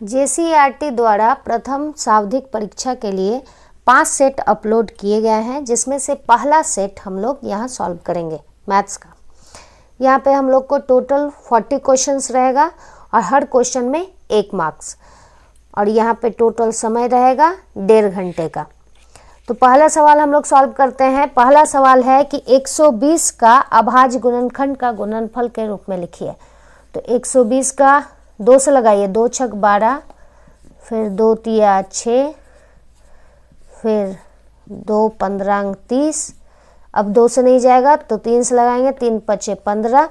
JCERT द्वारा प्रथम सांविधिक परीक्षा के लिए 5 सेट अपलोड किए गए हैं, जिसमें से पहला सेट हम लोग यहाँ सॉल्व करेंगे मैथ्स का। यहाँ पे हम लोग को टोटल 40 क्वेश्चंस रहेगा और हर क्वेश्चन में 1 मार्क्स, और यहाँ पे टोटल समय रहेगा 1.5 घंटे का। तो पहला सवाल हम लोग सॉल्व करते हैं। पहला सवाल है कि 120 का अभाज्य गुणनखंड का गुणनफल के रूप में लिखिए। तो 120 का 2 से लगाइए, 2 छक 12, फिर 2 तिया 6, फिर 2 15 30। अब 2 से नहीं जाएगा तो 3 से लगाएंगे, 3 पचे 15।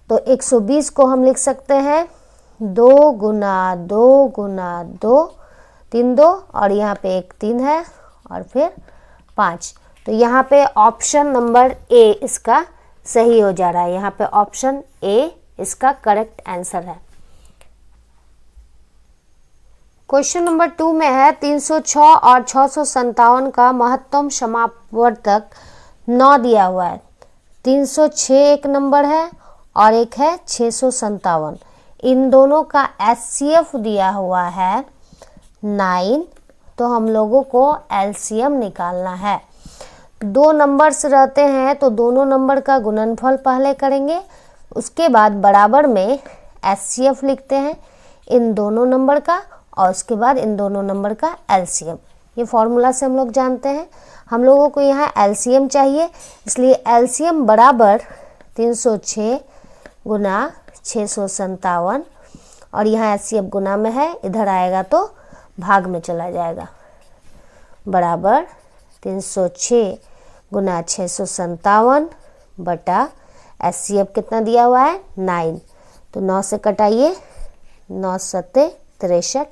तो 120 को हम लिख सकते हैं 2 गुना 2 गुना 2, 3 2, और यहाँ पे 1 3 है और फिर 5। तो यहाँ पे ऑप्शन नंबर ए इसका सही हो जा रहा है। यहाँ पे ऑप्शन ए इसका करेक्ट आंसर है। क्वेश्चन नंबर 2 में है 306 और 657 का महत्तम समापवर्तक 9 दिया हुआ है। 306 एक नंबर है और एक है 657। इन दोनों का HCF दिया हुआ है 9। तो हम लोगों को LCM निकालना है। 2 नंबर्स रहते हैं तो दोनों नंबर का गुणनफल पहले करेंगे, उसके बाद बराबर में HCF लिखते हैं इन दोनों नंबर का, और उसके बाद इन दोनों नंबर का LCM। ये फॉर्मूला से हम लोग जानते हैं। हम लोगों को यहाँ LCM चाहिए, इसलिए LCM बराबर 306 गुना 657, और यहाँ HCF गुना में है, इधर आएगा तो भाग में चला जाएगा, बराबर 306 गुना 657 बटा HCF कितना दिया हुआ है 9। तो 9 से कटाइए, 9 सत्ते 63,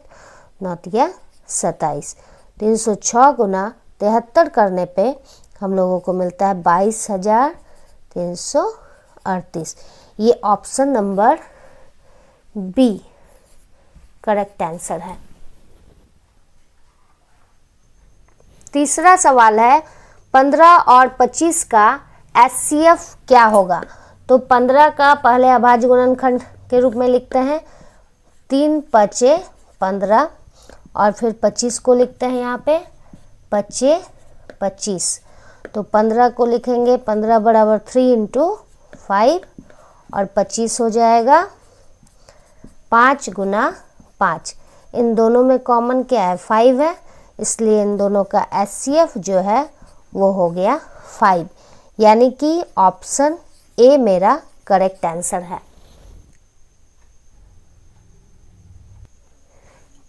9 तिया 27। 306 गुना 73 करने पे हम लोगों को मिलता है 22,338। ये option number B correct answer है। तीसरा सवाल है 15 और 25 का HCF क्या होगा। तो 15 का पहले अभाज्य गुणनखंड के रूप में लिखते हैं 3 पचे 15, और फिर 25 को लिखते हैं यहाँ पे पचे 25। तो 15 को लिखेंगे 15 बराबर 3 × 5, और 25 हो जाएगा 5 गुना 5। इन दोनों में कॉमन क्या है 5 है, इसलिए इन दोनों का HCF जो है वो हो गया 5, यानी कि ऑप्शन ए मेरा करेक्ट आंसर है।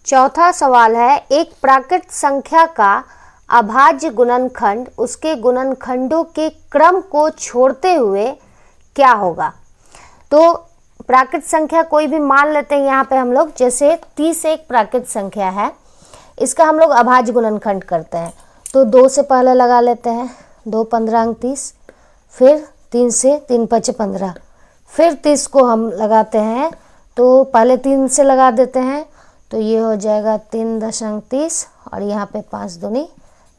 चौथा सवाल है एक प्राकृत संख्या का अभाज्य गुणनखंड उसके गुणनखंडों के क्रम को छोड़ते हुए क्या होगा। तो प्राकृत संख्या कोई भी मान लेते हैं यहाँ पे हम लोग, जैसे 30 एक प्राकृत संख्या है, इसका हम लोग अभाज्य गुणनखंड करते हैं। तो 2 से पहले लगा लेते हैं, 2 15 30, फिर 3 से 3 5 15, फिर 30 को हम लगाते हैं, तो पहले 3 से लगा देते हैं, तो ये हो जाएगा 3.30, और यहाँ पे 5 दूनी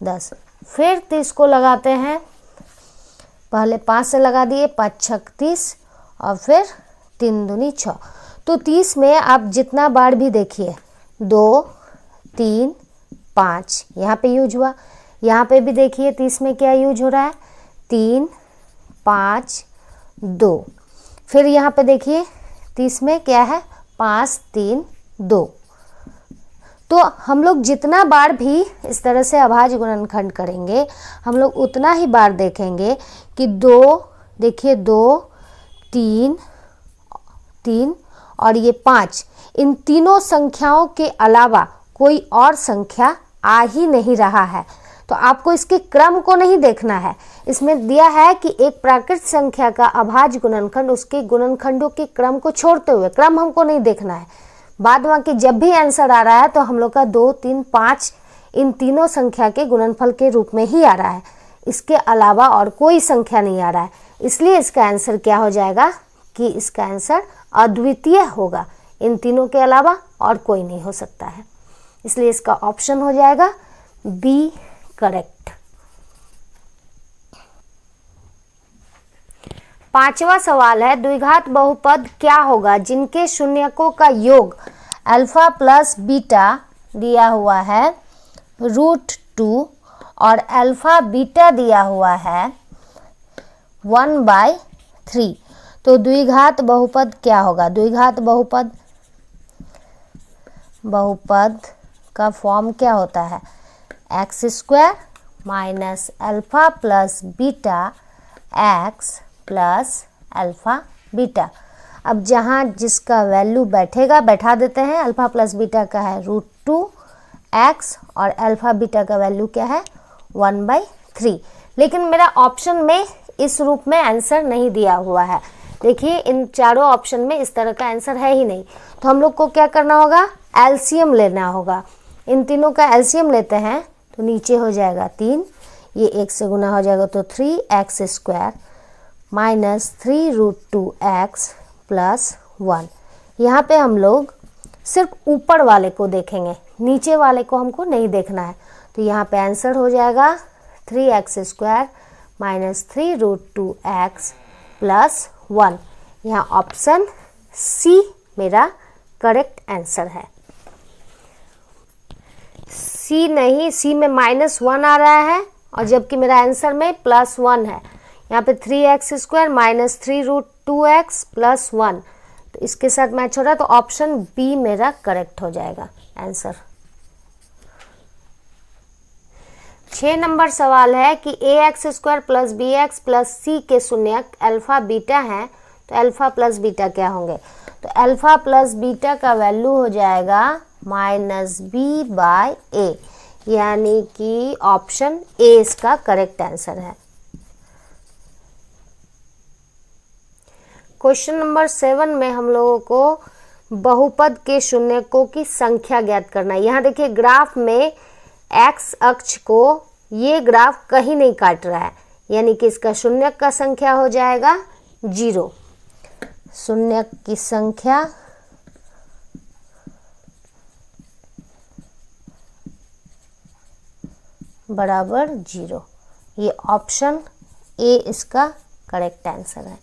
10। फिर 30 को लगाते हैं, पहले 5 से लगा दिए, 5 छक 30, और फिर 3 दूनी 6। तो 30 में आप जितना बार भी देखिए 2 3 5 यहाँ पे यूज हुआ, यहाँ पे भी देखिए 30 में क्या यूज हो रहा है 3 5 2। फिर यहाँ पे देखिए 30 में क्या है 5 3 2। तो हम लोग जितना बार भी इस तरह से अभाज्य गुणनखंड करेंगे, हम लोग उतना ही बार देखेंगे कि 2, देखिए 2 3 3 और ये 5, इन तीनों संख्याओं के अलावा कोई और संख्या आ ही नहीं रहा है। तो आपको इसके क्रम को नहीं देखना है। इसमें दिया है कि एक प्राकृत संख्या का अभाज्य गुणनखंड उसके गुणनखंडों के क्रम को छोड़ते हुए, क्रम हमको नहीं देखना है। बाद बाकी जब भी आंसर आ रहा है तो हम लोग का 2 3 5 इन तीनों संख्या के गुणनफल के रूप में ही आ रहा है, इसके अलावा और कोई संख्या नहीं आ रहा है। इसलिए इसका आंसर क्या हो जाएगा कि इसका आंसर अद्वितीय होगा, इन तीनों के अलावा और कोई नहीं हो सकता है। इसलिए इसका ऑप्शन हो जाएगा बी करेक्ट। 5वां सवाल है द्विघात बहुपद क्या होगा जिनके शून्यकों का योग अल्फ़ा प्लस बीटा दिया हुआ है √2 और अल्फ़ा बीटा दिया हुआ है 1/3। तो द्विघात बहुपद क्या होगा? द्विघात बहुपद का फॉर्म क्या होता है? x² minus alpha plus beta x plus alpha beta. अब जहाँ जिसका वैल्यू बैठेगा बैठा देते हैं। अल्फ़ा प्लस बीटा का है √2x और अल्फ़ा बीटा का वैल्यू क्या है? 1/3। लेकिन मेरा ऑप्शन में इस रूप में आंसर नहीं दिया हुआ है। देखिए इन चारों ऑप्शन में इस तरह का आंसर है ही नहीं, तो हम लोग को क्या करना होगा? एलसीएम लेना होगा। इन तीनों का एलसीएम लेते हैं तो नीचे हो जाएगा 3, ये 1 से गुना हो जाएगा तो 3x² माइनस 3√2x प्लस 1। यहाँ पे हम लोग सिर्फ ऊपर वाले को देखेंगे, नीचे वाले को हमको नहीं देखना है। तो यहाँ पे आंसर हो जाएगा 3x² माइनस 3√2x प्लस 1। यहाँ ऑप्शन सी मेरा करेक्ट आंसर है। सी नहीं, सी में -1 आ रहा है और जबकि मेरा आंसर में +1 है। यहाँ पे 3x² माइनस 3√2x प्लस 1, तो इसके साथ मैच हो रहा है, तो ऑप्शन बी मेरा करेक्ट हो जाएगा आंसर। 6 नंबर सवाल है कि ax² plus bx plus c के शून्यक अल्फ़ा बीटा हैं, तो अल्फ़ा प्लस बीटा क्या होंगे? तो अल्फ़ा प्लस बीटा का वैल्यू हो जाएगा -b/a, यानी कि ऑप्शन ए इसका करेक्ट आंसर है। क्वेश्चन नंबर 7 में हम लोगों को बहुपद के शून्यकों की संख्या ज्ञात करना है। यहाँ देखिए ग्राफ में x अक्ष को ये ग्राफ कहीं नहीं काट रहा है, यानी कि इसका शून्यक का संख्या हो जाएगा 0। शून्यक की संख्या बराबर 0। ये ऑप्शन ए इसका करेक्ट आंसर है।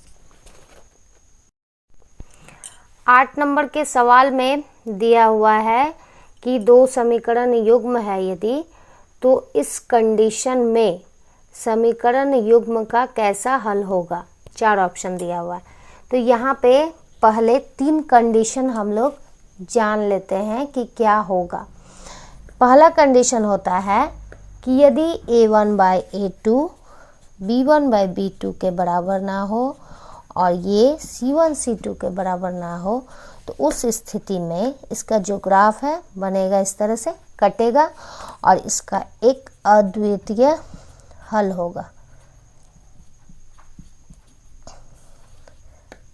8 नंबर के सवाल में दिया हुआ है कि 2 समीकरण युग्म है यदि, तो इस कंडीशन में समीकरण युग्म का कैसा हल होगा? 4 ऑप्शन दिया हुआ है। तो यहाँ पे पहले 3 कंडीशन हम लोग जान लेते हैं कि क्या होगा। पहला कंडीशन होता है कि यदि a1/a2 b1/b2 के बराबर ना हो और ये c1/c2 के बराबर ना हो, तो उस स्थिति में इसका जो ग्राफ है बनेगा इस तरह से, कटेगा और इसका एक अद्वितीय हल होगा।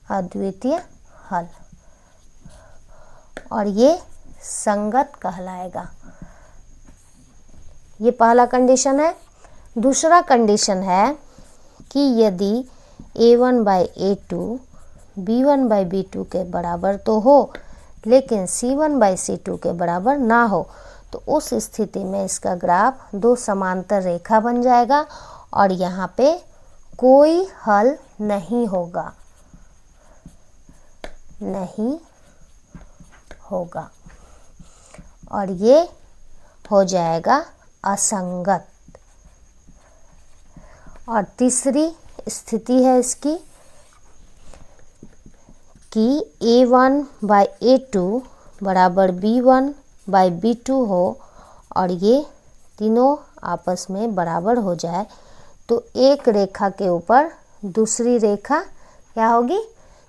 अद्वितीय हल, और ये संगत कहलाएगा। ये पहला कंडीशन है। दूसरा कंडीशन है कि यदि a1/a2 b1/b2 के बराबर तो हो लेकिन c1/c2 के बराबर ना हो, तो उस स्थिति में इसका ग्राफ 2 समांतर रेखा बन जाएगा और यहाँ पे कोई हल नहीं होगा, नहीं होगा, और ये हो जाएगा असंगत। और तीसरी स्थिति है इसकी कि a1/a2 बराबर b1/b2 हो और ये तीनों आपस में बराबर हो जाए, तो एक रेखा के ऊपर दूसरी रेखा क्या होगी?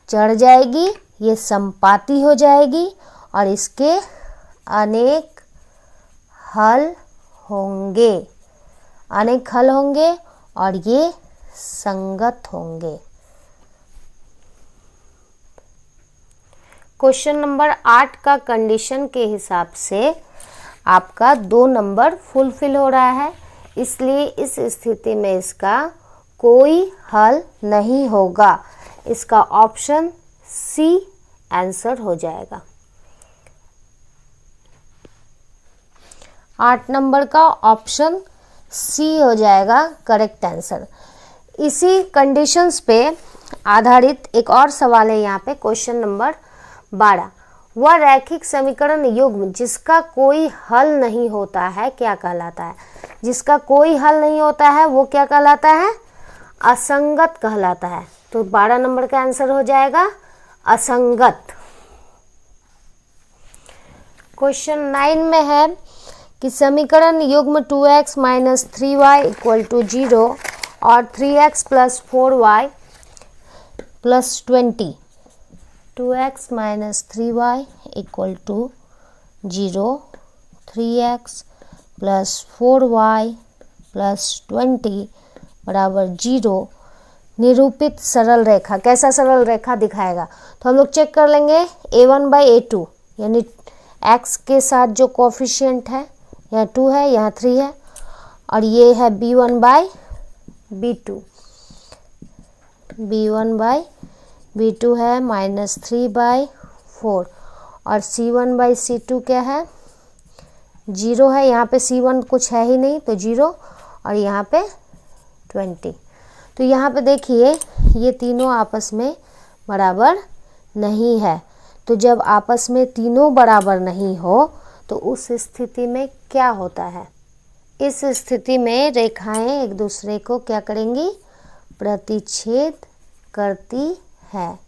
चढ़ जाएगी, ये संपाती हो जाएगी और इसके अनेक हल होंगे, अनेक हल होंगे और ये संगत होंगे। क्वेश्चन नंबर 8 का कंडीशन के हिसाब से आपका 2 नंबर फुलफिल हो रहा है, इसलिए इस स्थिति में इसका कोई हल नहीं होगा। इसका ऑप्शन सी आंसर हो जाएगा। 8 नंबर का ऑप्शन सी हो जाएगा करेक्ट आंसर। इसी कंडीशंस पे आधारित एक और सवाल है यहाँ पे, क्वेश्चन नंबर 12। वह रैखिक समीकरण युग्म जिसका कोई हल नहीं होता है क्या कहलाता है? जिसका कोई हल नहीं होता है वो क्या कहलाता है? असंगत कहलाता है। तो 12 नंबर का आंसर हो जाएगा असंगत। क्वेश्चन 9 में है कि समीकरण युग्म 2x minus 3y equal to 0 और 3x plus 4y plus 20, 2x minus 3y equal to 0, 3x plus 4y plus 20 बराबर 0 निरूपित सरल रेखा। कैसा सरल रेखा दिखाएगा? तो हम लोग चेक कर लेंगे a1/a2 यानी x के साथ जो कोफिशिएंट है, यहाँ 2 है, यहाँ 3 है, और ये है b1/b2, b1/b2 है माइनस 3/4, और c1/c2 क्या है? 0 है, यहाँ पे c1 कुछ है ही नहीं तो 0, और यहाँ पे 20। तो यहाँ पे देखिए ये तीनों आपस में बराबर नहीं है। तो जब आपस में तीनों बराबर नहीं हो तो उस स्थिति में क्या होता है? इस स्थिति में रेखाएं एक दूसरे को क्या करेंगी? प्रतिच्छेद करती है,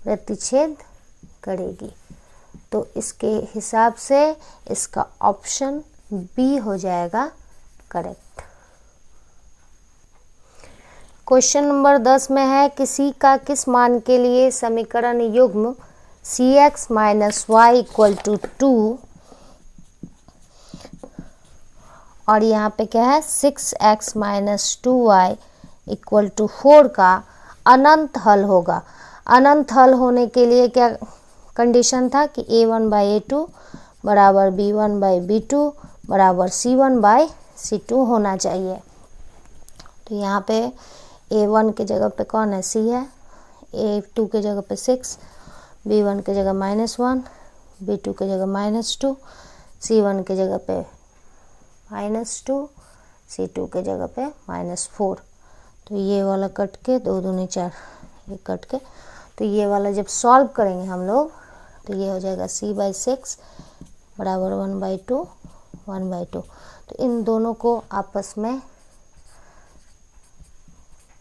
प्रतिच्छेद करेगी। तो इसके हिसाब से इसका ऑप्शन बी हो जाएगा करेक्ट। क्वेश्चन नंबर 10 में है कि सी का किस मान के लिए समीकरण युग्म cx minus Y equal to 2 और यहाँ पे क्या है 6x minus 2y equal to 4 का अनंत हल होगा। अनंत हल होने के लिए क्या कंडीशन था कि a1/a2 बराबर b1/b2 बराबर c1/c2 होना चाहिए। तो यहाँ पे a1 के जगह पे कौन है? c है, a2 के जगह पे 6, b1 के जगह -1, b2 के जगह -2, c1 के जगह पे -2, c2 के जगह पे -4। तो ये वाला कट के 2 दूनी 4, ये कट के, तो ये वाला जब सॉल्व करेंगे हम लोग तो ये हो जाएगा c/6 बराबर 1/2, 1/2। तो इन दोनों को आपस में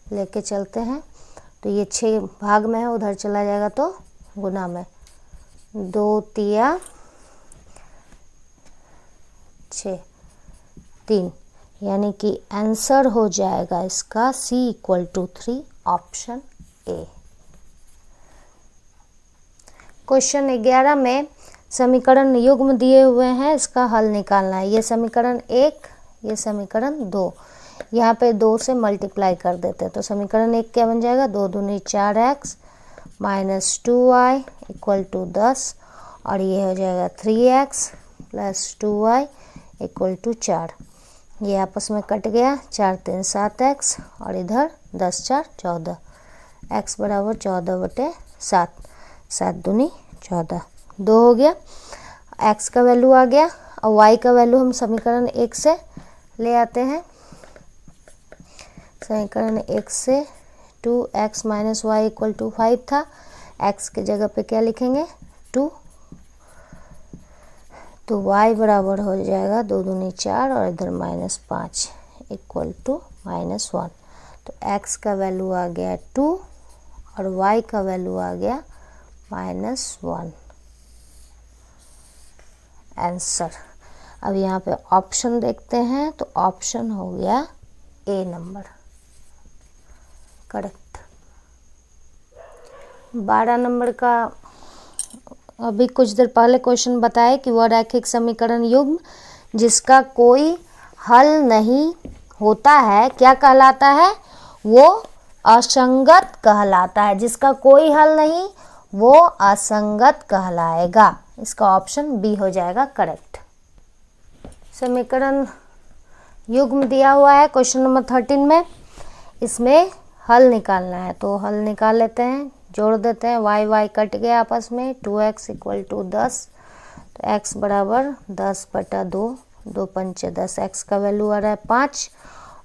लेके चलते हैं। तो ये 6 भाग में है, उधर चला जाएगा तो गुना में 2 तिया 6 3, यानी कि आंसर हो जाएगा इसका c equal to 3 option A. Question 11 में समीकरण युग्म दिए हुए हैं, इसका हल निकालना है। ये समीकरण 1, ये समीकरण 2, यहाँ पे 2 से मल्टीप्लाई कर देते हैं। तो समीकरण 1 क्या बन जाएगा? 2 दूनी 4x minus 2y equal to 10, और ये हो जाएगा 3x plus 2y equal to 4। ये आपस में कट गया, 4 3 7x, और इधर 10 4 14, x बराबर 14/7, 7 दूनी 14, 2 हो गया। x का वैल्यू आ गया, और y का वैल्यू हम समीकरण 1 से ले आते हैं। समीकरण 1 से 2x minus Y equal to 5 था, x के जगह पे क्या लिखेंगे? 2, तो y बराबर हो जाएगा 2 दूनी 4, और इधर -5 इक्वल टू -1। तो x का वैल्यू आ गया 2 और y का वैल्यू आ गया -1। आंसर। अब यहाँ पे ऑप्शन देखते हैं, तो ऑप्शन हो गया ए नंबर करेक्ट। 12 नंबर का अभी कुछ देर पहले क्वेश्चन बताए कि वह रैखिक समीकरण युग्म जिसका कोई हल नहीं होता है क्या कहलाता है? वो असंगत कहलाता है। जिसका कोई हल नहीं वो असंगत कहलाएगा। इसका ऑप्शन बी हो जाएगा करेक्ट। समीकरण युग्म दिया हुआ है क्वेश्चन नंबर 13 में, इसमें हल निकालना है। तो हल निकाल लेते हैं, जोड़ देते हैं। y y कट गया आपस में, 2x इक्वल टू 10, तो x बराबर 10/2, 2 पंचे 10, x का वैल्यू आ रहा है 5,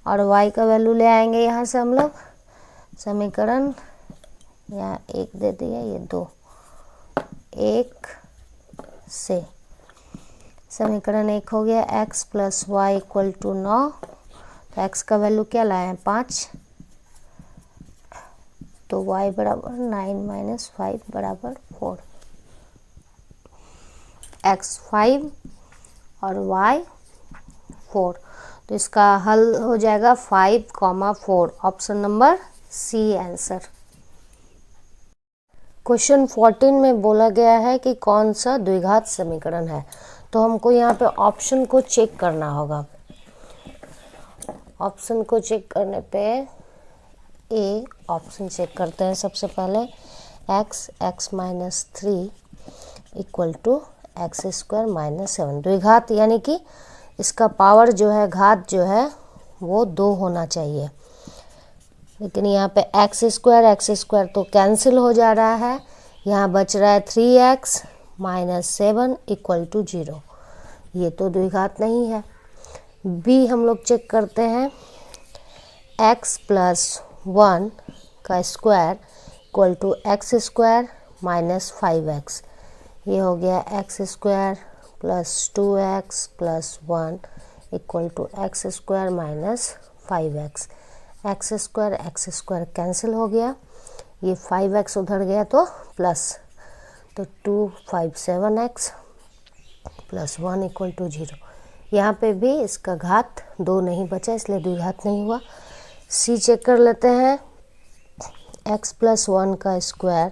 और y का वैल्यू ले आएंगे यहाँ से हम लोग। समीकरण यहाँ 1 दे दिया, ये 2, 1 से। समीकरण 1 हो गया x plus Y equal to 9, तो x का वैल्यू क्या लाए हैं 5, तो y बराबर 9 माइनस 5 बराबर 4, x 5 और y 4, तो इसका हल हो जाएगा 5,4, option number C answer. Question 14 में बोला गया है कि कौन सा द्विघात समीकरण है, तो हमको यहाँ पे ऑप्शन को चेक करना होगा। ऑप्शन को चेक करने पे ए ऑप्शन चेक करते हैं सबसे पहले, x minus 3 equal to X square minus 7, द्विघात यानी कि इसका पावर जो है, घात जो है वो 2 होना चाहिए, लेकिन यहाँ पे एक्स स्क्वायर तो कैंसिल हो जा रहा है, यहाँ बच रहा है 3x माइनस 7 इक्वल टू 0, ये तो द्विघात नहीं है। बी हम लोग चेक करते हैं, x प्लस 1 का square equal to X square minus 5x, ये हो गया X square plus 2x plus 1 equal to X square minus 5x, X square cancel हो गया, ये 5x उधर गया तो प्लस, तो 2 5 7x प्लस 1 इक्वल टू 0, यहाँ पे भी इसका घात 2 नहीं बचा, इसलिए द्विघात नहीं हुआ। सी चेक कर लेते हैं, x प्लस 1 का square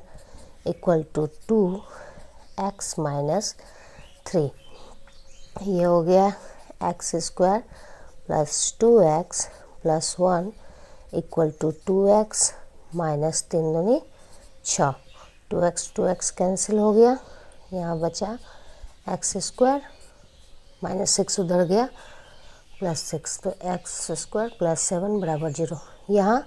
equal to 2x minus 3, ये हो गया X square plus 2x plus 1 equal to 2x minus 3 दूनी 6, 2x कैंसिल हो गया, यहाँ बचा एक्स स्क्वायर माइनस 6 उधर गया प्लस 6, तो एक्स स्क्वायर प्लस 7 बराबर 0, यहाँ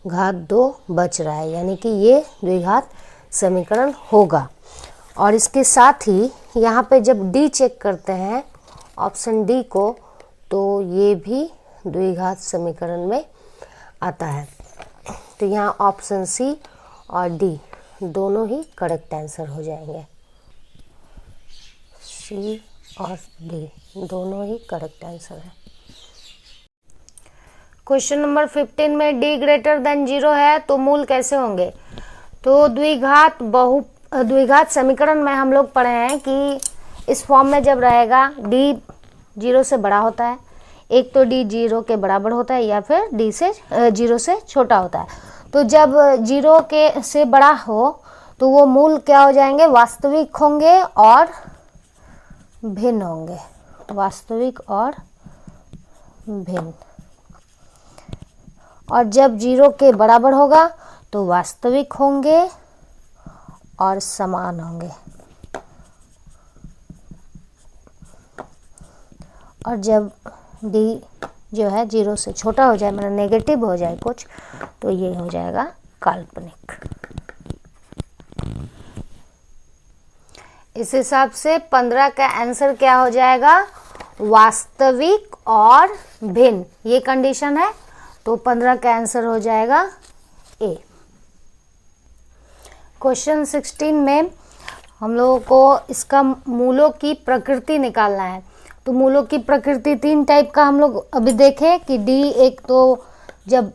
घात 2 बच रहा है, यानी कि ये द्विघात समीकरण होगा। और इसके साथ ही यहाँ पे जब डी चेक करते हैं, ऑप्शन डी को, तो ये भी द्विघात समीकरण में आता है, तो यहाँ ऑप्शन सी और डी दोनों ही करेक्ट आंसर हो जाएंगे, सी और डी दोनों ही करेक्ट आंसर है। क्वेश्चन नंबर 15 में d ग्रेटर देन 0 है, तो मूल कैसे होंगे, तो द्विघात समीकरण में हम लोग पढ़े हैं कि इस फॉर्म में जब रहेगा d 0 से बड़ा होता है, एक तो d 0 के बराबर होता है या फिर d से 0 से छोटा होता है, तो जब 0 के से बड़ा हो तो वो मूल क्या हो जाएंगे, वास्तविक होंगे और भिन्न होंगे, वास्तविक और भिन्न, और जब 0 के बराबर होगा तो वास्तविक होंगे और समान होंगे, और जब d जो है 0 से छोटा हो जाए, मतलब नेगेटिव हो जाए कुछ, तो ये हो जाएगा काल्पनिक। इस हिसाब से 15 का आंसर क्या हो जाएगा, वास्तविक और भिन्न, ये कंडीशन है, तो 15 का आंसर हो जाएगा ए। क्वेश्चन 16 में हम लोगों को इसका मूलों की प्रकृति निकालना है, तो मूलों की प्रकृति 3 टाइप का हम लोग अभी देखें कि d एक तो जब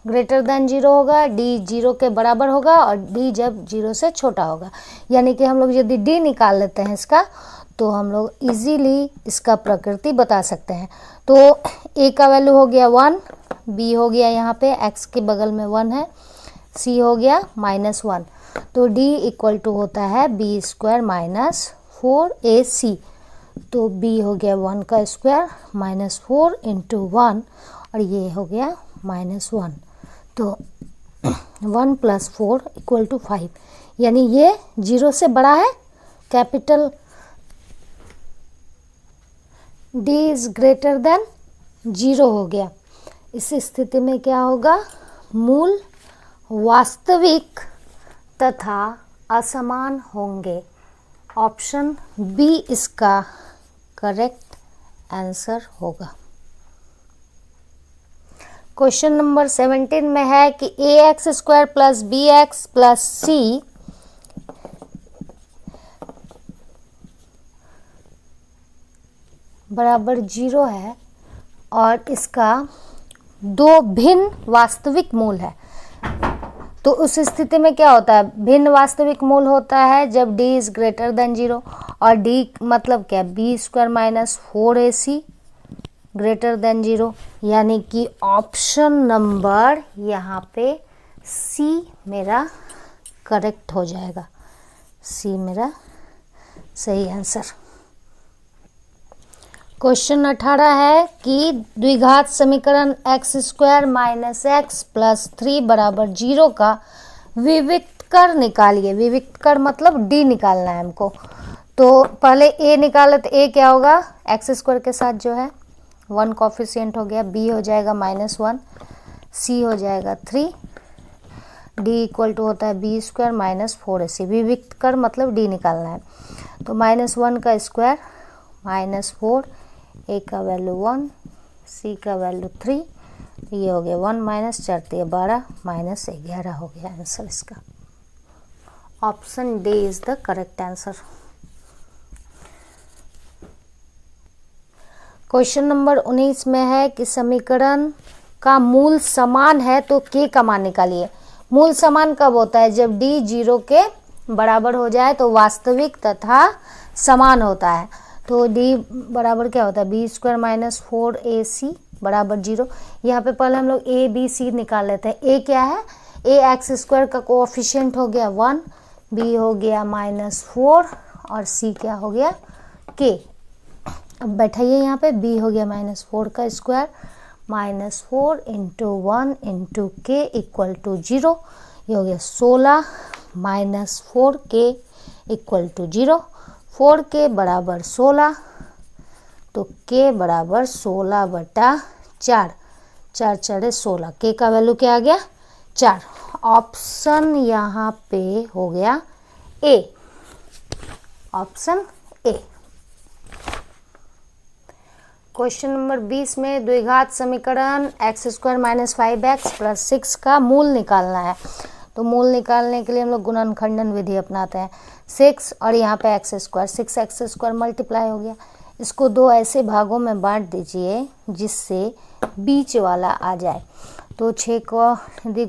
ग्रेटर देन 0 होगा, d 0 के बराबर होगा, और d जब 0 से छोटा होगा, यानी कि हम लोग यदि d निकाल लेते हैं इसका, तो हम लोग इजीली इसका प्रकृति बता सकते हैं। तो a का वैल्यू हो गया 1, b हो गया यहाँ पे x के बगल में 1 है, c हो गया -1, तो d इक्वल टू होता है b स्क्वायर माइनस 4ac, तो b हो गया 1 का स्क्वायर माइनस 4 इंटू 1, और ये हो गया -1, तो 1 प्लस 4 इक्वल टू 5, यानी ये 0 से बड़ा है, capital d is greater than 0 हो गया। इस स्थिति में क्या होगा, मूल वास्तविक तथा असमान होंगे, ऑप्शन बी इसका करेक्ट आंसर होगा। क्वेश्चन नंबर 17 में है कि ax square plus bx plus c बराबर 0 है और इसका 2 भिन्न वास्तविक मूल है, तो उस स्थिति में क्या होता है? भिन्न वास्तविक मूल होता है जब d इज ग्रेटर देन 0, और d मतलब क्या? B square minus 4ac greater than 0, यानी कि ऑप्शन नंबर यहाँ पे सी मेरा करेक्ट हो जाएगा। सी मेरा सही आंसर। क्वेश्चन 18 है कि द्विघात समीकरण x square minus x plus 3 बराबर 0 का विविक्त कर निकालिए। विविक्त कर मतलब डी निकालना है हमको। तो पहले ए निकाले, तो ए क्या होगा? एक्स स्क्वायर के साथ जो है 1 कॉफिशिएंट हो गया, बी हो जाएगा -1, सी हो जाएगा 3, डी इक्वल टू होता है बी स्क्वायर माइनस 4ac। विविक्त कर मतलब डी निकालना है, तो -1 का स्क्वायर -4, ए का वैल्यू 1, सी का वैल्यू 3, ये हो गया 1 माइनस 4 12 माइनस 11 हो गया आंसर इसका। Option D is the correct answer. Question number 19 में है कि समीकरण का मूल समान है तो के का मान निकालिए। मूल समान कब होता है? जब d 0 के बराबर हो जाए तो वास्तविक तथा समान होता है। तो d बराबर क्या होता है? बी स्क्वायर माइनस 4ac बराबर 0। यहाँ पे पहले हम लोग a b c निकाल लेते हैं। a क्या है? a एक्स स्क्वायर का कोएफिशिएंट हो गया 1, b हो गया -4 और c क्या हो गया? k। अब बैठाइए यहाँ पे, b हो गया -4 का स्क्वायर -4 इंटू 1 इंटू के इक्वल टू 0, ये हो गया 16 -4k इक्वल टू 0। 4k बराबर 16, तो k बराबर 16/4, 4 4 16, k का वैल्यू क्या आ गया? 4। ऑप्शन यहाँ पे हो गया ए, ऑप्शन ए। क्वेश्चन नंबर 20 में द्विघात समीकरण x square minus 5x plus 6 का मूल निकालना है। तो मूल निकालने के लिए हम लोग गुणनखंडन विधि अपनाते हैं। 6 और यहाँ पे x square, 6x square multiply हो गया। इसको 2 ऐसे भागों में बांट दीजिए जिससे बीच वाला आ जाए। तो 6 को यदि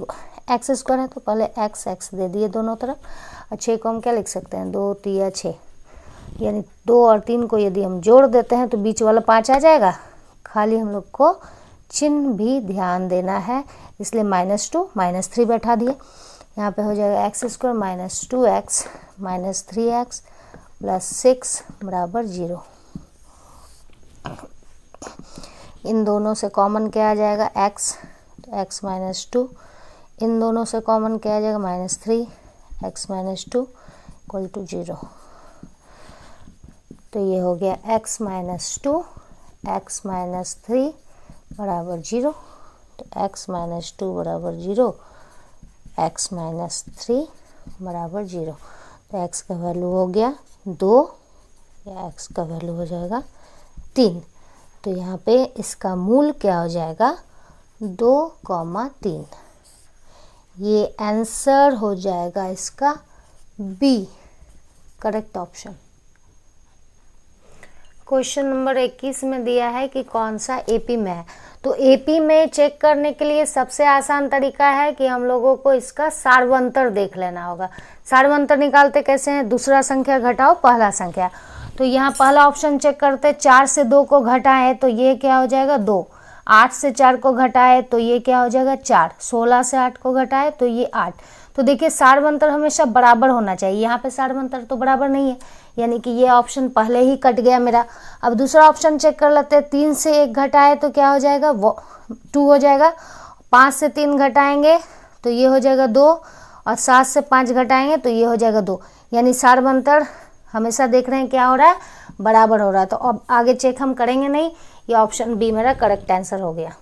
एक्स स्क्वायर है तो पहले x दे दिए दोनों तरफ, और 6 को हम क्या लिख सकते हैं? 2 3 6, यानी 2 और 3 को यदि हम जोड़ देते हैं तो बीच वाला 5 आ जाएगा। खाली हम लोग को चिन्ह भी ध्यान देना है, इसलिए -2 -3 बैठा दिए। यहाँ पे हो जाएगा x square minus 2x minus 3x plus 6 बराबर 0। इन दोनों से कॉमन क्या आ जाएगा? x, तो x -2। इन दोनों से कॉमन क्या आ जाएगा? -3, x -2 इक्वल टू 0। तो ये हो गया x -2 x -3 बराबर 0। तो x -2 बराबर 0, x -3 बराबर 0। तो x का वैल्यू हो गया 2, या x का वैल्यू हो जाएगा 3। तो यहाँ पे इसका मूल क्या हो जाएगा? 2,3। ये आंसर हो जाएगा इसका B, correct option. Question number 21 में दिया है कि कौन सा एपी में है। तो एपी में चेक करने के लिए सबसे आसान तरीका है कि हम लोगों को इसका सार्वंतर देख लेना होगा। सार्वंतर निकालते कैसे हैं? दूसरा संख्या घटाओ पहला संख्या। तो यहाँ पहला ऑप्शन चेक करते, 4 से 2 को घटाए तो ये क्या हो जाएगा? 2। 8 से 4 को घटाए तो ये क्या हो जाएगा? 4। 16 से 8 को घटाए तो ये 8। तो देखिए सार्वंतर हमेशा बराबर होना चाहिए। यहाँ पे सार्वंतर तो बराबर नहीं है, यानी कि ये ऑप्शन पहले ही कट गया मेरा। अब दूसरा ऑप्शन चेक कर लेते हैं। 3 से 1 घटाए तो क्या हो जाएगा? 2 हो जाएगा। 5 से 3 घटाएंगे तो ये हो जाएगा 2, और 7 से 5 घटाएंगे तो ये हो जाएगा 2। यानी सार्वंतर हमेशा देख रहे हैं क्या हो रहा है? बराबर हो रहा है। तो अब आगे चेक हम करेंगे नहीं, ये ऑप्शन बी मेरा करेक्ट आंसर हो गया।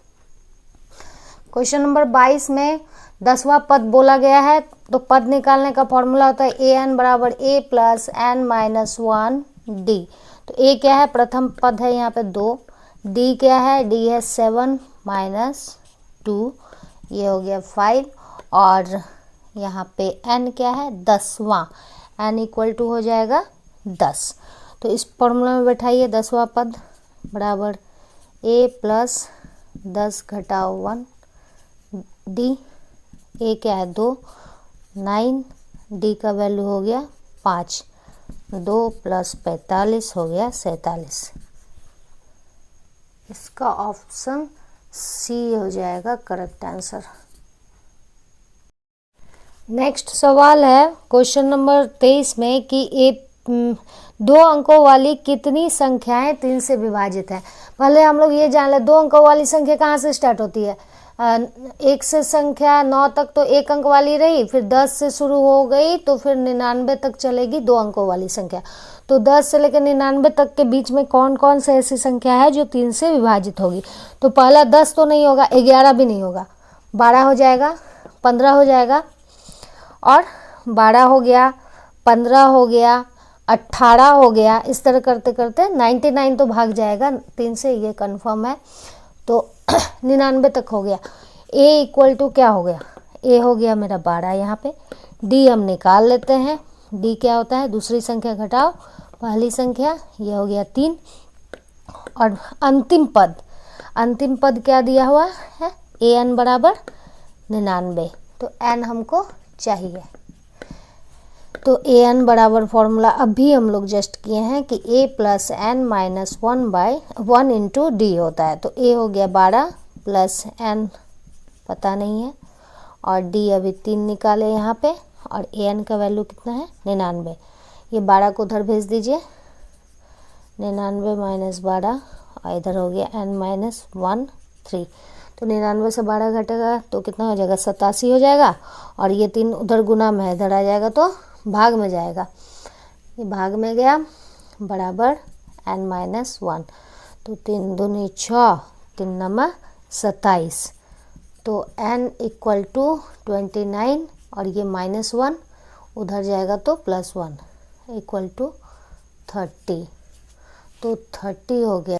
क्वेश्चन नंबर 22 में 10वां पद बोला गया है। तो पद निकालने का फॉर्मूला होता है an बराबर a plus n minus 1 d। तो a क्या है? प्रथम पद है यहाँ पे 2। d क्या है? d है 7 माइनस 2, ये हो गया 5। और यहाँ पे n क्या है? 10वां, n इक्वल टू हो जाएगा 10। तो इस फॉर्मूला में बैठाइए 10वां पद, बराबर ए प्लस 10 घटाओ 1 डी। ए क्या है 2, 9, डी का वैल्यू हो गया 5, 2 + 45 हो गया 47। इसका ऑप्शन सी हो जाएगा करेक्ट आंसर। नेक्स्ट सवाल है क्वेश्चन नंबर 23 में कि 2 अंकों वाली कितनी संख्याएं 3 से विभाजित हैं। पहले हम लोग ये जान ले 2 अंकों वाली संख्या कहाँ से स्टार्ट होती है। 1 से संख्या 9 तक तो 1 अंक वाली रही, फिर 10 से शुरू हो गई तो फिर 99 तक चलेगी 2 अंकों वाली संख्या। तो 10 से लेकर 99 तक के बीच में कौन कौन से ऐसी संख्या है जो 3 से विभाजित होगी। तो पहला 10 तो नहीं होगा, 11 भी नहीं होगा, 12 हो जाएगा, 15 हो जाएगा, और 12 हो गया, 15 हो गया, 18 हो गया। इस तरह करते करते 99 तो भाग जाएगा 3 से, ये कंफर्म है। तो 99 तक हो गया। ए इक्वल टू क्या हो गया, ए हो गया मेरा 12 यहाँ पे। डी हम निकाल लेते हैं, डी क्या होता है, दूसरी संख्या घटाओ पहली संख्या, ये हो गया 3। और अंतिम पद क्या दिया हुआ है, ए एन बराबर 99। तो एन हमको चाहिए। तो ए एन बराबर फॉर्मूला अभी हम लोग जस्ट किए हैं कि A plus N minus 1/1 into D होता है। तो ए हो गया 12 प्लस एन पता नहीं है, और डी अभी 3 निकाले यहाँ पे, और ए एन का वैल्यू कितना है 99। ये 12 को उधर भेज दीजिए, 99 माइनस 12, और इधर हो गया एन माइनस 1 3। तो 99 से 12 घटेगा तो कितना हो जाएगा 87 हो जाएगा, और ये 3 उधर गुना में इधर आ जाएगा तो भाग में जाएगा, ये भाग में गया बराबर एन माइनस 1। तो 3 दूनी 6, 3 नमा 27। तो एन इक्वल टू 29, और ये -1 उधर जाएगा तो +1 इक्वल टू 30। तो 30 हो गया,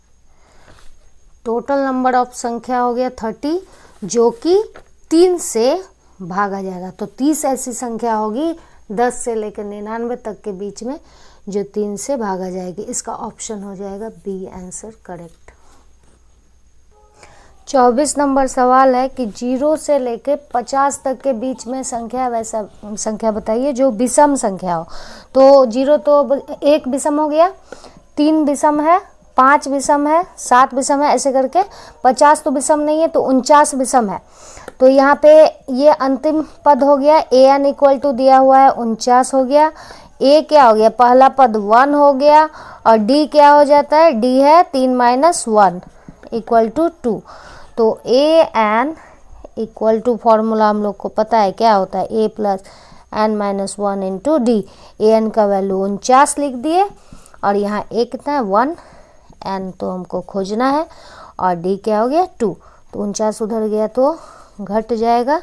टोटल नंबर ऑफ संख्या हो गया 30, जो कि 3 से भागा जाएगा। तो 30 ऐसी संख्या होगी 10 से लेकर 99 तक के बीच में जो 3 से भागा जाएगी। इसका ऑप्शन हो जाएगा बी आंसर करेक्ट। 24 नंबर सवाल है कि 0 से लेकर 50 तक के बीच में संख्या, वैसा संख्या बताइए जो विषम संख्या हो। तो 0 तो 1 विषम हो गया, 3 विषम है, 5 विषम है, 7 विषम है, ऐसे करके 50 तो विषम नहीं है, तो 49 विषम है। तो यहाँ पे ये अंतिम पद हो गया, ए एन इक्वल टू दिया हुआ है 49 हो गया। ए क्या हो गया, पहला पद 1 हो गया, और डी क्या हो जाता है, डी है 3 - 1 इक्वल टू 2। तो A N equal to formula हम लोग को पता है क्या होता है, A plus N minus 1 into D. A N का वैल्यू 49 लिख दिए, और यहाँ ए कितना है 1, एन तो हमको खोजना है, और डी क्या हो गया 2। तो 49 उधर गया तो घट जाएगा,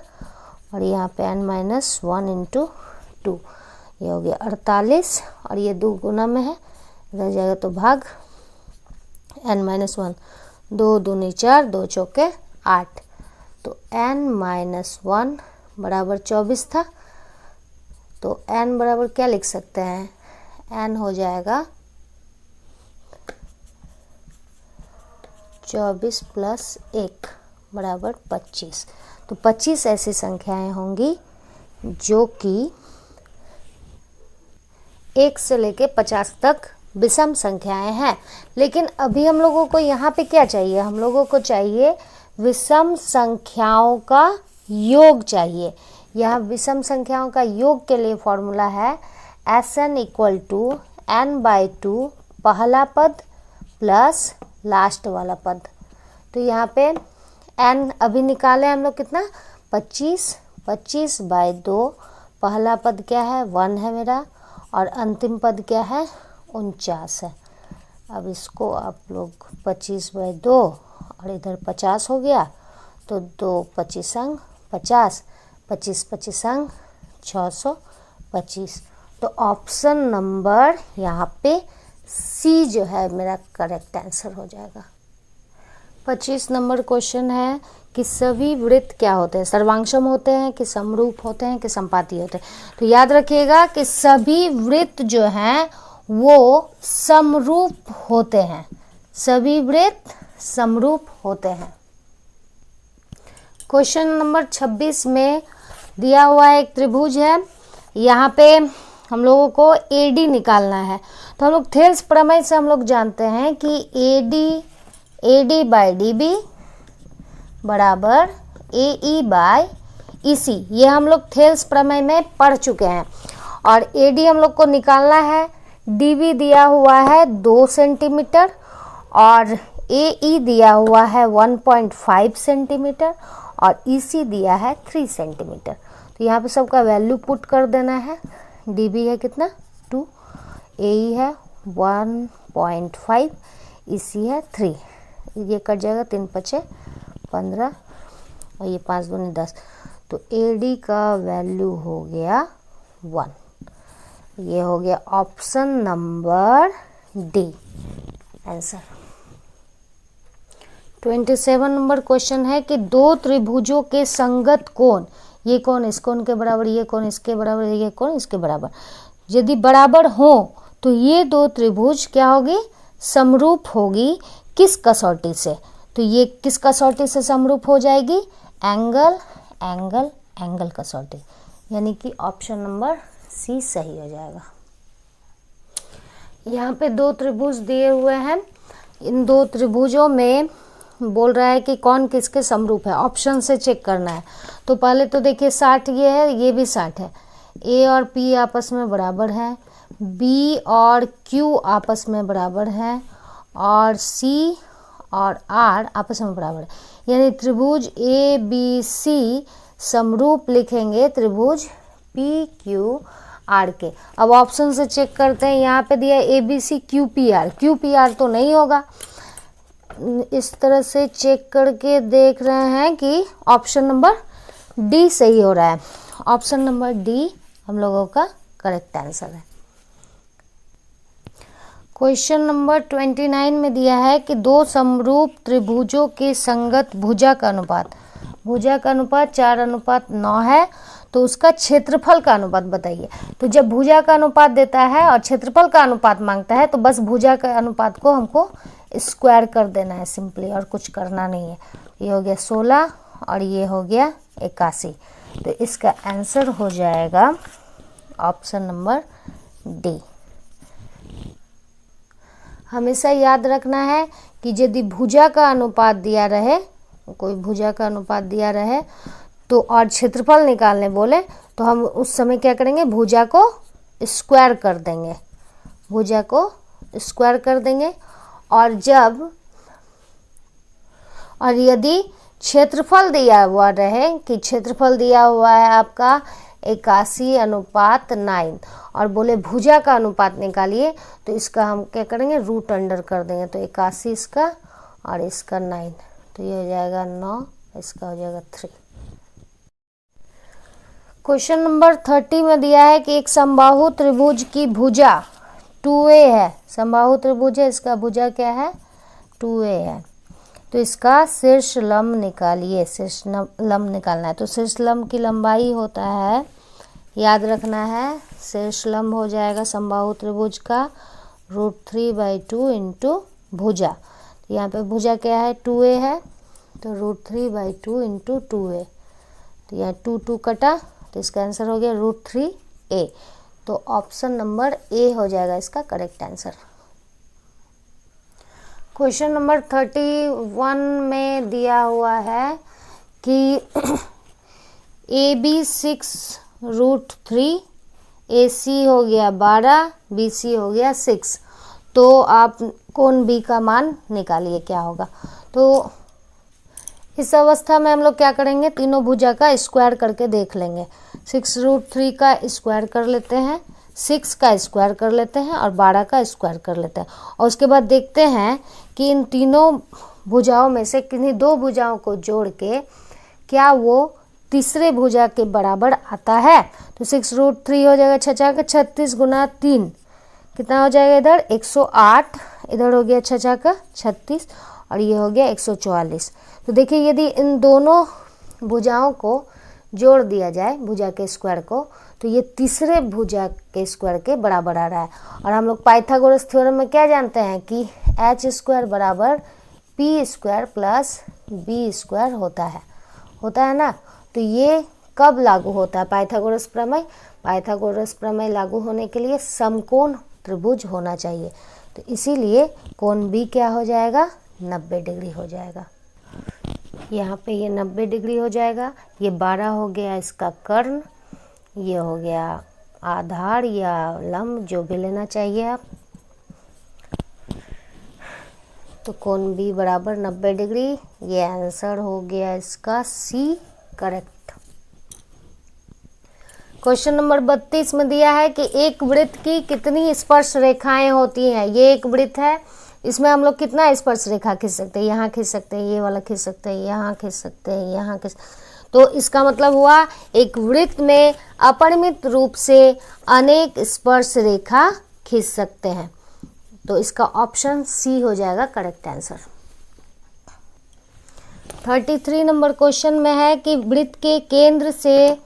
और यहाँ पे n माइनस 1 इंटू 2, ये हो गया 48, और ये 2 गुना में है, इधर जाएगा तो भाग n माइनस 1, 2 दूनी 4, 2 चौके 8। तो n माइनस 1 बराबर 24 था। तो n बराबर क्या लिख सकते हैं, n हो जाएगा 24 + 1 बराबर 25। तो 25 ऐसी संख्याएं होंगी जो कि 1 से लेके 50 तक विषम संख्याएं हैं। लेकिन अभी हम लोगों को यहाँ पे क्या चाहिए, हम लोगों को चाहिए विषम संख्याओं का योग चाहिए। यह विषम संख्याओं का योग के लिए फॉर्मूला है Sn इक्वल टू n/2 पहला पद प्लस लास्ट वाला पद। तो यहाँ पे n अभी निकाले हम लोग कितना 25, 25/2 पहला पद क्या है 1 है मेरा, और अंतिम पद क्या है 49 है। अब इसको आप लोग 25/2 और इधर 50 हो गया, तो 2 25 अंग 50, 25 25 अंग 625। तो ऑप्शन नंबर यहाँ पे सी जो है मेरा करेक्ट आंसर हो जाएगा। 25 नंबर क्वेश्चन है कि सभी वृत्त क्या होते हैं, सर्वांगसम होते हैं कि समरूप होते हैं कि संपाती होते हैं। तो याद रखिएगा कि सभी वृत्त जो हैं वो समरूप होते हैं। सभी वृत्त समरूप होते हैं। क्वेश्चन नंबर 26 में दिया हुआ एक त्रिभुज है, यहाँ पे हम लोगों को AD निकालना है। तो हम लोग थेल्स प्रमेय से हम लोग जानते हैं कि AD बाई DB बराबर AE बाई EC, ये हम लोग थेल्स प्रमेय में पढ़ चुके हैं। और AD हम लोग को निकालना है, DB दिया हुआ है 2 सेंटीमीटर और AE दिया हुआ है 1.5 सेंटीमीटर और EC दिया है 3 सेंटीमीटर। तो यहाँ पे सबका वैल्यू पुट कर देना है। DB है कितना 2, AE है 1.5, EC है 3, ये कट जाएगा 3 पचे 15 और ये 5 दूनी 10। तो AD का वैल्यू हो गया 1। ये हो गया option number D answer. 27 number question है कि दो त्रिभुजों के संगत कोण, ये कोण इस कोण के बराबर, ये कोण इसके बराबर, ये कोण इसके बराबर, यदि बराबर हो तो ये दो त्रिभुज क्या होगी, समरूप होगी। किस कसौटी से? तो ये किस कसौटी से समरूप हो जाएगी, एंगल एंगल एंगल कसौटी, यानी कि ऑप्शन नंबर C सही हो जाएगा। यहाँ पे दो त्रिभुज दिए हुए हैं, इन दो त्रिभुजों में बोल रहा है कि कौन किसके समरूप है, ऑप्शन से चेक करना है। तो पहले तो देखिए 60 ये है, ये भी 60 है, A और P आपस में बराबर है, B और Q आपस में बराबर है और C और R आपस में बराबर है, यानी त्रिभुज ABC समरूप लिखेंगे त्रिभुज PQR के। अब ऑप्शन से चेक करते हैं, यहाँ पे दिया ABC QPR, QPR तो नहीं होगा। इस तरह से चेक करके देख रहे हैं कि ऑप्शन नंबर D सही हो रहा है। ऑप्शन नंबर D हम लोगों का करेक्ट आंसर है। क्वेश्चन नंबर 29 में दिया है कि दो समरूप त्रिभुजों के संगत भुजा का अनुपात, भुजा का अनुपात 4:9 है, तो उसका क्षेत्रफल का अनुपात बताइए। तो जब भुजा का अनुपात देता है और क्षेत्रफल का अनुपात मांगता है तो बस भुजा का अनुपात को हमको स्क्वायर कर देना है सिंपली, और कुछ करना नहीं है। ये हो गया 16 और ये हो गया 81, तो इसका आंसर हो जाएगा ऑप्शन नंबर D। हमेशा याद रखना है कि यदि भुजा का अनुपात दिया रहे, कोई भुजा का अनुपात दिया रहे तो और क्षेत्रफल निकालने बोले तो हम उस समय क्या करेंगे, भुजा को स्क्वायर कर देंगे, भुजा को स्क्वायर कर देंगे। और यदि क्षेत्रफल दिया हुआ रहे कि क्षेत्रफल दिया हुआ है आपका 81:9 और बोले भुजा का अनुपात निकालिए, तो इसका हम क्या करेंगे, रूट अंडर कर देंगे। तो 81 इसका और इसका 9, तो ये हो जाएगा 9, इसका हो जाएगा 3। क्वेश्चन नंबर 30 में दिया है कि एक समबाहु त्रिभुज की भुजा 2a है, समबाहु त्रिभुज है, इसका भुजा क्या है 2a है, तो इसका शीर्ष लंब निकालिए। शीर्ष लंब निकालना है, तो शीर्ष लंब की लंबाई होता है, याद रखना है, शीर्ष लंब हो जाएगा समबाहु त्रिभुज का √3/2 इंटू भुजा। तो यहाँ पे भुजा क्या है 2a है, तो √3/2 इंटू 2a, तो यहाँ 2 कटा, तो इसका आंसर हो गया √3a। तो ऑप्शन नंबर A हो जाएगा इसका करेक्ट आंसर। क्वेश्चन नंबर 31 में दिया हुआ है कि AB 6√3, AC हो गया 12, BC हो गया 6, तो आप कोण B का मान निकालिए क्या होगा। तो इस अवस्था में हम लोग क्या करेंगे, तीनों भुजा का स्क्वायर करके देख लेंगे। 6√3 का स्क्वायर कर लेते हैं, 6 का स्क्वायर कर लेते हैं और 12 का स्क्वायर कर लेते हैं, और उसके बाद देखते हैं कि इन तीनों भुजाओं में से किन्हीं दो भुजाओं को जोड़ के क्या वो तीसरे भुजा के बराबर आता है। तो 6√3 हो जाएगा 36 गुना 3, कितना हो जाएगा इधर 108, इधर हो गया 36 और ये हो गया 144। तो देखिए यदि इन दोनों भुजाओं को जोड़ दिया जाए, भुजा के स्क्वायर को, तो ये तीसरे भुजा के स्क्वायर के बराबर आ रहा है। और हम लोग पाइथागोरस थ्योरम में क्या जानते हैं कि एच स्क्वायर बराबर P square plus B square होता है ना। तो ये कब लागू होता है? पाइथागोरस प्रमेय। पाइथागोरस प्रमेय लागू होने के लिए समकोण त्रिभुज होना चाहिए, तो इसीलिए कोण बी क्या हो जाएगा? 90 डिग्री हो जाएगा। यहाँ पे ये 90 डिग्री हो जाएगा। ये 12 हो गया इसका कर्ण, ये हो गया आधार या लंब, जो भी लेना चाहिए आप। तो कोण बी बराबर 90 डिग्री। ये आंसर हो गया इसका सी करेक्ट। क्वेश्चन नंबर 32 में दिया है कि एक वृत्त की कितनी स्पर्श रेखाएं होती हैं। ये एक वृत्त है, इसमें हम लोग कितना स्पर्श रेखा खींच सकते हैं? यहाँ खींच सकते हैं, ये वाला खींच सकते हैं, यहाँ खींच सकते हैं, यहाँ खींच। तो इसका मतलब हुआ एक वृत्त में अपरिमित रूप से अनेक स्पर्श रेखा खींच सकते हैं। तो इसका ऑप्शन सी हो जाएगा करेक्ट आंसर। 33 नंबर क्वेश्चन में है कि वृत्त के केंद्र से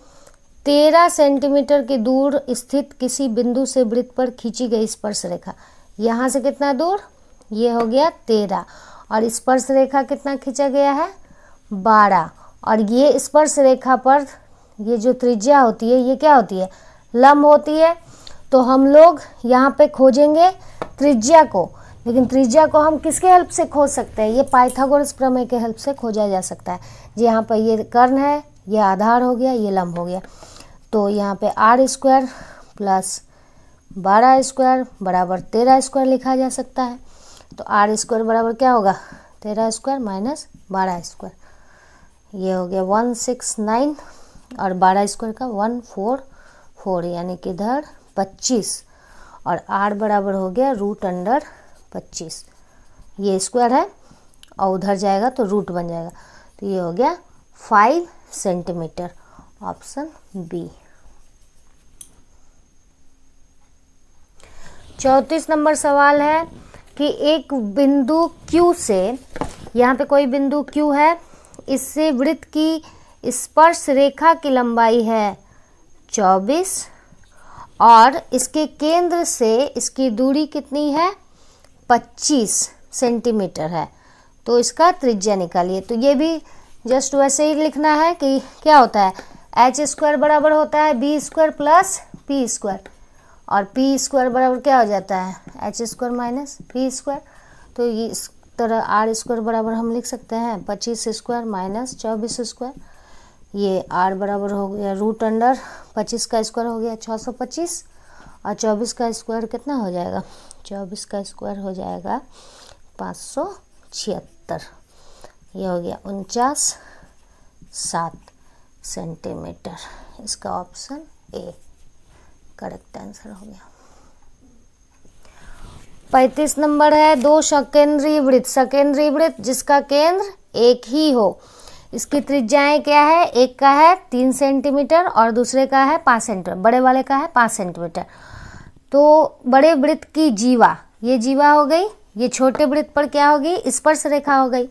13 सेंटीमीटर की दूर स्थित किसी बिंदु से वृत्त पर खींची गई स्पर्श रेखा। यहाँ से कितना दूर? ये हो गया 13, और स्पर्श रेखा कितना खींचा गया है? 12। और ये स्पर्श रेखा पर ये जो त्रिज्या होती है ये क्या होती है? लंब होती है। तो हम लोग यहाँ पे खोजेंगे त्रिज्या को, लेकिन त्रिज्या को हम किसके हेल्प से खोज सकते हैं? ये पाइथागोरस प्रमेय के हेल्प से खोजा जा सकता है। जी यहाँ पर ये कर्ण है, ये आधार हो गया, ये लंब हो गया। तो यहाँ पे आर स्क्वायर प्लस 12 स्क्वायर बराबर 13 स्क्वायर लिखा जा सकता है। तो आर स्क्वायर बराबर क्या होगा? 13 स्क्वायर माइनस 12 स्क्वायर, ये हो गया 169, और 12 स्क्वायर का 144, यानी कि इधर 25, और आर बराबर हो गया √25। ये स्क्वायर है और उधर जाएगा तो रूट बन जाएगा, तो ये हो गया 5 सेंटीमीटर, ऑप्शन बी। 34 नंबर सवाल है कि एक बिंदु Q से, यहाँ पे कोई बिंदु Q है, इससे वृत्त की स्पर्श रेखा की लंबाई है 24 और इसके केंद्र से इसकी दूरी कितनी है? 25 सेंटीमीटर है। तो इसका त्रिज्या निकालिए। तो ये भी जस्ट वैसे ही लिखना है कि क्या होता है? एच स्क्वायर बराबर होता है B square plus P square, और पी स्क्वायर बराबर क्या हो जाता है? H square minus P square. तो ये इस तरह आर स्क्वायर बराबर हम लिख सकते हैं 25 स्क्वायर माइनस 24 स्क्वायर। ये आर बराबर हो गया √25 का स्क्वायर हो गया 625, और 24 का स्क्वायर कितना हो जाएगा? 24 का स्क्वायर हो जाएगा 576, ये हो गया 49.7 सेंटीमीटर। इसका ऑप्शन ए करेक्ट आंसर हो गया। 35 नंबर है, दो सकेंद्रीय वृत्त, सकेंद्रीय वृत्त जिसका केंद्र एक ही हो, इसकी त्रिज्याएं क्या है? एक का है 3 सेंटीमीटर और दूसरे का है 5 सेंटीमीटर, बड़े वाले का है 5 सेंटीमीटर। तो बड़े वृत्त की जीवा, ये जीवा हो गई, ये छोटे वृत्त पर क्या होगी? स्पर्श रेखा हो गई,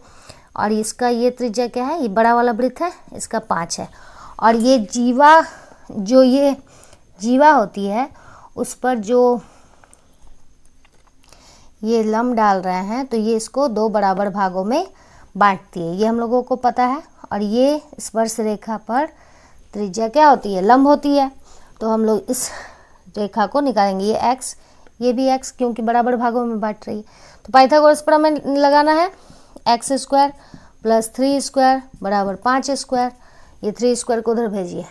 और इसका ये त्रिज्या क्या है? ये बड़ा वाला वृत्त है, इसका 5 है, और ये जीवा, जो ये जीवा होती है उस पर जो ये लंब डाल रहे हैं, तो ये इसको 2 बराबर भागों में बांटती है, ये हम लोगों को पता है। और ये स्पर्श रेखा पर त्रिज्या क्या होती है? लंब होती है। तो हम लोग इस रेखा को निकालेंगे, ये x, ये भी x, क्योंकि बराबर भागों में बांट रही है। तो पाइथागोरस प्रमेय लगाना है, x स्क्वायर प्लस 3 स्क्वायर बराबर 5 स्क्वायर, ये 3 स्क्वायर को उधर भेजिए,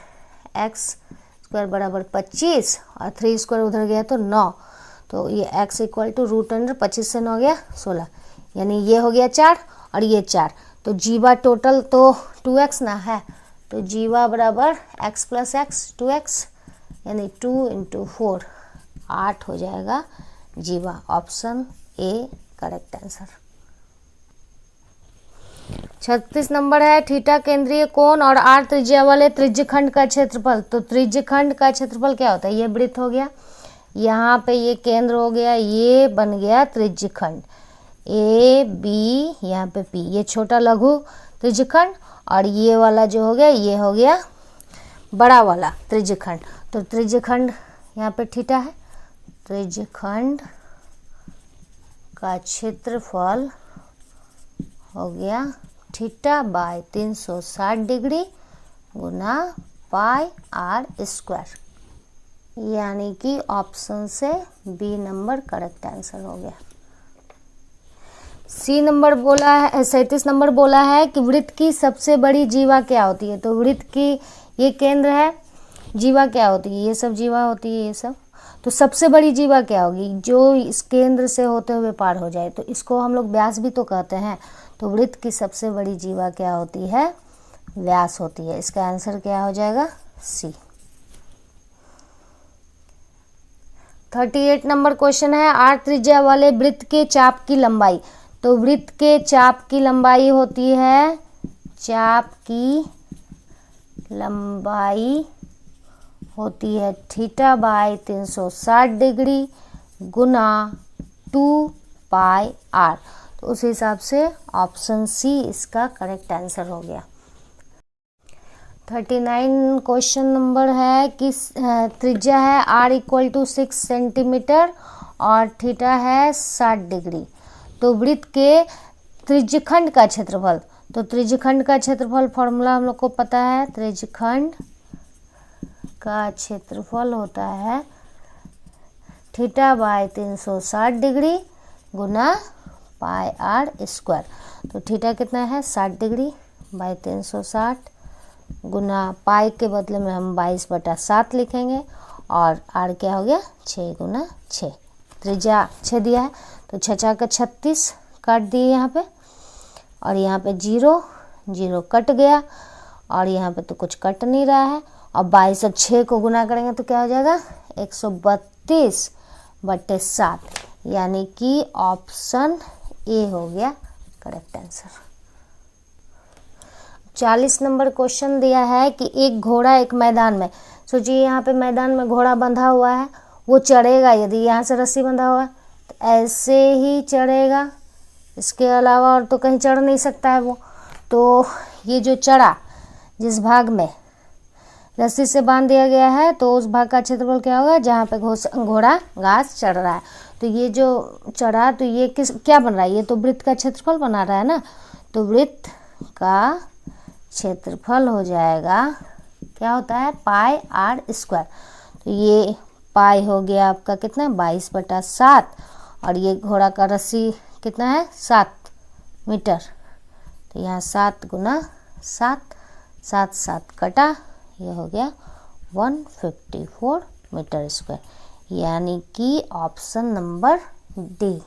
x स्क्वायर बराबर 25 और 3 स्क्वायर उधर गया तो 9, तो ये x इक्वल टू √25 से 9 गया 16, यानी ये हो गया 4 और ये 4। तो जीवा टोटल तो 2x ना है, तो जीवा बराबर x प्लस x 2x, यानी 2 × 4 8 हो जाएगा जीवा, option A correct answer. 36 number है, थीटा केंद्रीय कोण और r त्रिज्या वाले त्रिज्यखंड का क्षेत्रफल। तो त्रिज्यखंड का क्षेत्रफल क्या होता है? ये वृत्त हो गया, यहाँ पे ये केंद्र हो गया, ये बन गया त्रिज्यखंड ए बी, यहाँ पे पी, ये छोटा लघु त्रिज्यखंड, और ये वाला जो हो गया ये हो गया बड़ा वाला त्रिज्यखंड। तो त्रिज्यखंड यहाँ पे थीटा है, त्रिज्यखंड का क्षेत्रफल हो गया थीटा बाय 360 डिग्री गुना पाई आर स्क्वायर, यानी कि ऑप्शन से बी नंबर करेक्ट आंसर हो गया। सी नंबर बोला है, 37 नंबर बोला है कि वृत्त की सबसे बड़ी जीवा क्या होती है। तो वृत्त की ये केंद्र है, जीवा क्या होती है, ये सब जीवा होती है ये सब। तो सबसे बड़ी जीवा क्या होगी, जो इस केंद्र से होते हुए पार हो जाए, तो इसको हम लोग व्यास भी तो कहते हैं। तो वृत्त की सबसे बड़ी जीवा क्या होती है, व्यास होती है। इसका आंसर क्या हो जाएगा, सी। 38 नंबर क्वेश्चन है, 8 त्रिज्या वाले वृत्त के चाप की लंबाई। तो वृत्त के चाप की लंबाई होती है, चाप की लंबाई होती है थीटा बाय 360 डिग्री गुना 2 पाई आर। तो उस हिसाब से ऑप्शन सी इसका करेक्ट आंसर हो गया। 39 क्वेश्चन नंबर है कि त्रिज्या है r इक्वल टू 6 सेंटीमीटर और थीटा है 60 डिग्री। तो वृत्त के त्रिज्यखंड का क्षेत्रफल, तो त्रिज्यखंड का क्षेत्रफल फॉर्मूला हम लोग को पता है, त्रिज्यखंड का क्षेत्रफल होता है थीटा बाय 360 डिग्री गुना पाई आर स्क्वायर। तो थीटा कितना है 60 डिग्री बाय 360 गुना पाई के बदले में हम 22/7 लिखेंगे और आर क्या हो गया 6 गुना 6। त्रिज्या 6 दिया है तो 6 का 36 काट दिए यहाँ पे, और यहाँ पे 0 0 कट गया, और यहाँ पे तो कुछ कट नहीं रहा है। और 22 और 6 को गुना करेंगे तो क्या हो जाएगा 132/7, यानी कि ऑप्शन ए हो गया करेक्ट आंसर। 40 नंबर क्वेश्चन दिया है कि एक घोड़ा एक मैदान में, सोचिए यहाँ पे मैदान में घोड़ा बंधा हुआ है, वो चढ़ेगा, यदि यहाँ से रस्सी बंधा हुआ है तो ऐसे ही चढ़ेगा, इसके अलावा और तो कहीं चढ़ नहीं सकता है वो। तो ये जो चढ़ा, जिस भाग में रस्सी से बांध दिया गया है, तो उस भाग का क्षेत्रफल क्या होगा जहाँ पे घोड़ा घास चढ़ रहा है। तो ये जो चढ़ा, तो ये क्या बन रहा है, ये तो वृत्त का क्षेत्रफल बना रहा है ना। तो वृत्त का क्षेत्रफल हो जाएगा, क्या होता है पाई आर स्क्वायर। तो ये पाई हो गया आपका कितना 22/7, और ये घोड़ा का रस्सी कितना है 7 मीटर। तो यहाँ 7 गुना 7, 7 7 कटा, ये हो गया 154 मीटर स्क्वायर, यानी कि ऑप्शन नंबर डी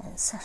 आंसर।